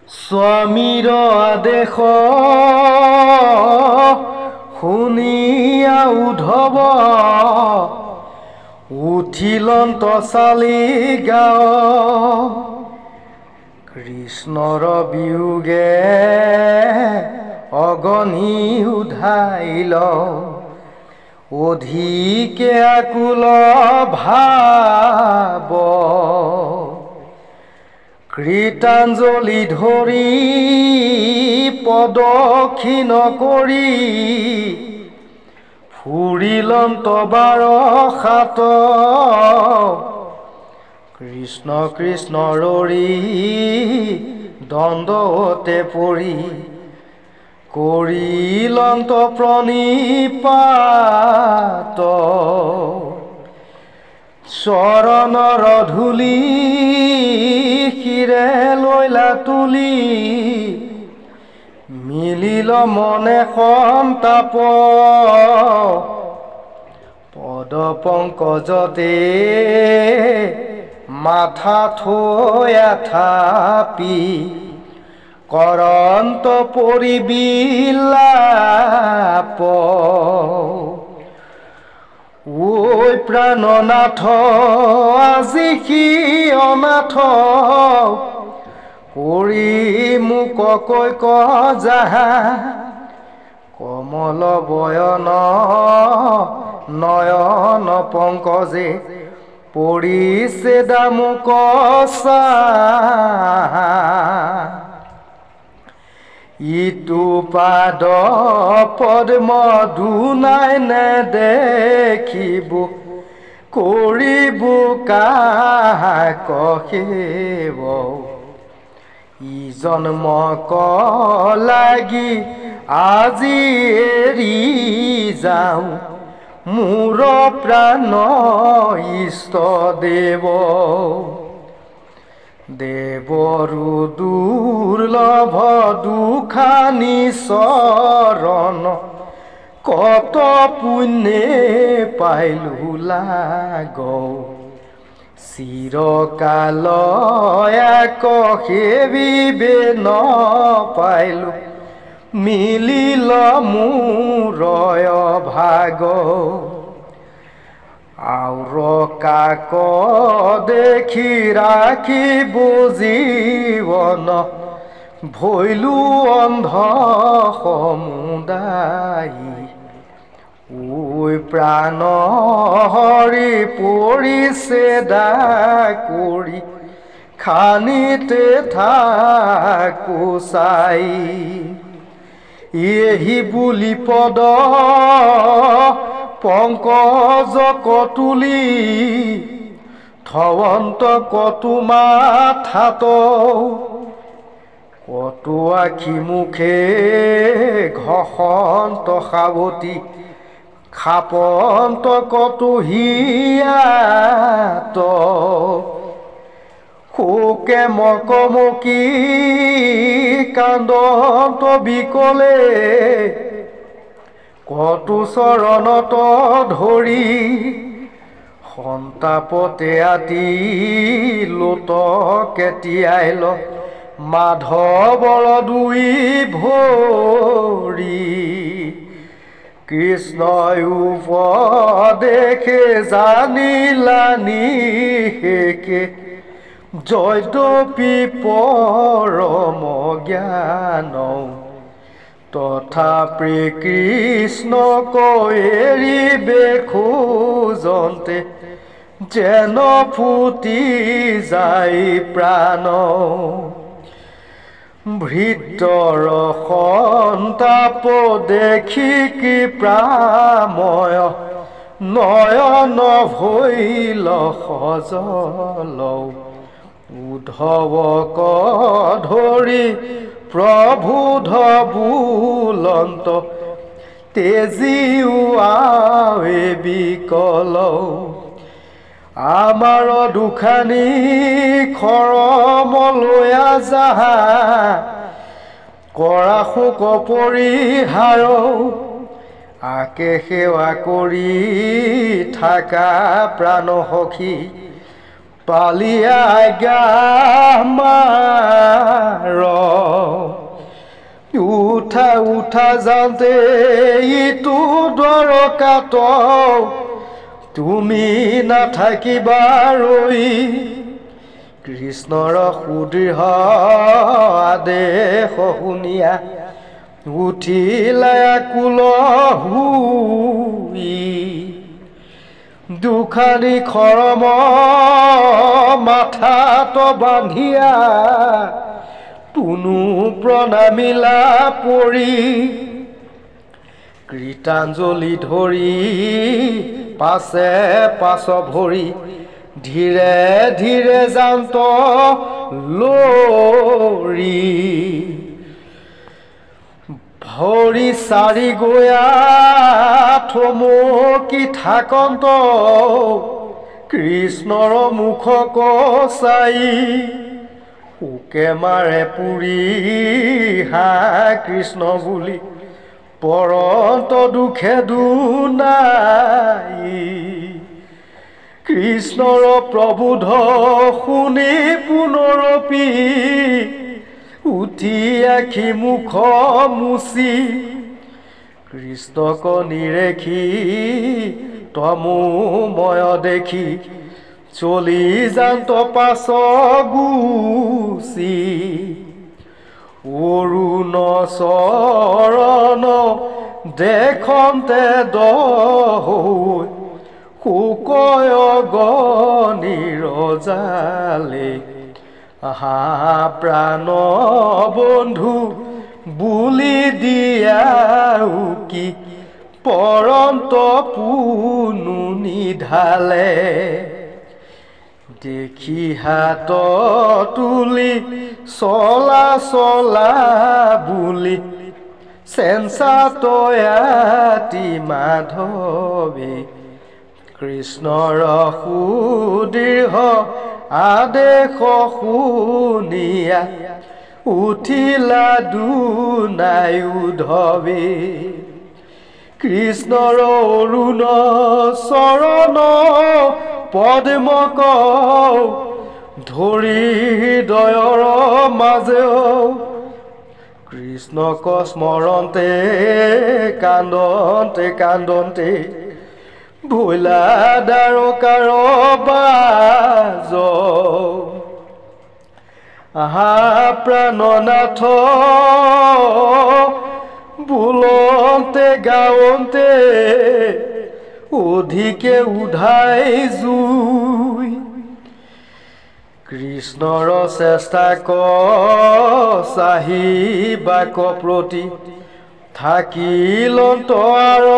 স্বামীৰ আদেশ শুনিয়া উদ্ধৱ উঠিলন্ত চালি গাঁও কৃষ্ণৰ বিয়োগে অগণি উধাইল অধিকে আকুল ভাব কৃতাঞ্জলি ধৰি পদক্ষিণ কৰি ফুৰিলন্ত বাৰ সাত কৃষ্ণ কৃষ্ণ ৰৰি দণ্ডতে পৰি কৰিলন্ত প্ৰণিপাত চৰণৰ ধূলি শিৰে লৈলা তুলি মিলিল মনে সন্তাপ পদ পংকজতে মাথা থৈয়া থাপি কৰন্ত পৰিবিলাপ ঐ প্ৰাণনাথ আজি কি অনাথ কৰি মোক কৈ যাহা কমল বয়ন নয়ন পংকজে পৰিছে দামুক ইটো পাদ পদ্ম দুনাই নেদেখিব কৰিব কাক সেৱ ই জন্মক লাগি আজি এৰি যাওঁ মোৰ প্ৰাণ ইষ্ট দেৱ দেৱৰু দুৰ্লভ দুখানি চৰণ কত পুণ্যে পাইলো লাগ চিৰকাল এক সেবিবে নপাইলো মিলিল মোৰ ভাগ আউৰ কাক দেখি ৰাখিব জীৱন ভৈলো অন্ধ সমুদায়ী ঐ প্ৰাণ হৰি পৰিছে ডাকুৰি খানিতে থাকো চাই এহি বুলি পদ পংকজ কতুলি থৱন্ত কতু মাথাত কতু আখি মুখে ঘসন্ত সাৱতী খাপন্ত কতু হিয়াত শোকে মকমকি কান্দন্ত বিকলে কতু চৰণত ধৰি সন্তাপতে আতি লোত কেতিয়াইল মাধৱৰ দুই ভৰি কৃষ্ণই উপদেশে জানিলা নিশেষে যদ্যপি পৰম জ্ঞান তথাপি কৃষ্ণক এৰিবে খোজন্তে যেন ফুটি যায় প্ৰাণ ভৃতৰ সন্তাপ দেখি কি প্ৰাময় নয়ন ভৈল সজল উদ্ধৱক ধৰি প্ৰভুধ বুলন্ত তেজিও আৱে বিকল আমাৰ দুখানি খৰমলৈয়া যাহা কৰা শোক পৰিহাৰ আকে সেৱা কৰি থাকা প্ৰাণ সখী পালিয়া আজ্ঞা মাৰ উঠা যাওঁতে ইটো দৰকাত তুমি নাথাকিবা ৰৈ কৃষ্ণৰ সুদৃঢ় আদেশ শুনিয়া উঠিলা কুল হুই দুখানি খৰম মাথাত বান্ধিয়া পুনু প্ৰণামিলা পৰি কৃতাঞ্জলি ধৰি পাছে পাছ ভৰি ধীৰে ধীৰে যান্ত লৰি ভৰি চাৰি গয়া থমকি থাকন্ত কৃষ্ণৰ মুখক চাই শোকে মাৰে পুৰি হা কৃষ্ণ বুলি পৰন্ত দুখে দুনাই কৃষ্ণৰ প্ৰবোধ শুনি পুনৰপি উঠি আখি মুখ মুচি কৃষ্ণক নিৰেখি তমোময় দেখি চলি যান্ত পাছ গুচি অৰুণ চৰণ দেখন্তে দহৈ শোকয় গনিৰজালে আহা প্ৰাণ বন্ধু বুলি দিয়া কি পৰন্ত পুনু নিধালে দেখি হাত তুলি চলা চলা বুলি চেঞ্চা তয়াতি মাধৱে কৃষ্ণৰ সুদৃঢ় আদেশ শুনিয়া উঠিলা দুনাই উধৱে কৃষ্ণৰ অৰুণ চৰণ পদ্মক ধৰি হৃদয়ৰ মাজেও কৃষ্ণক স্মৰণতে কান্দন্তে কান্দন্তে ভোলা দ্বাৰকাৰ বাজ আহা প্ৰাণনাথ বোলন্তে গাৱন্তে অধিকে উধাই জুই কৃষ্ণৰ চেষ্টা চাহিবাক প্ৰতি থাকিলন্ত আৰ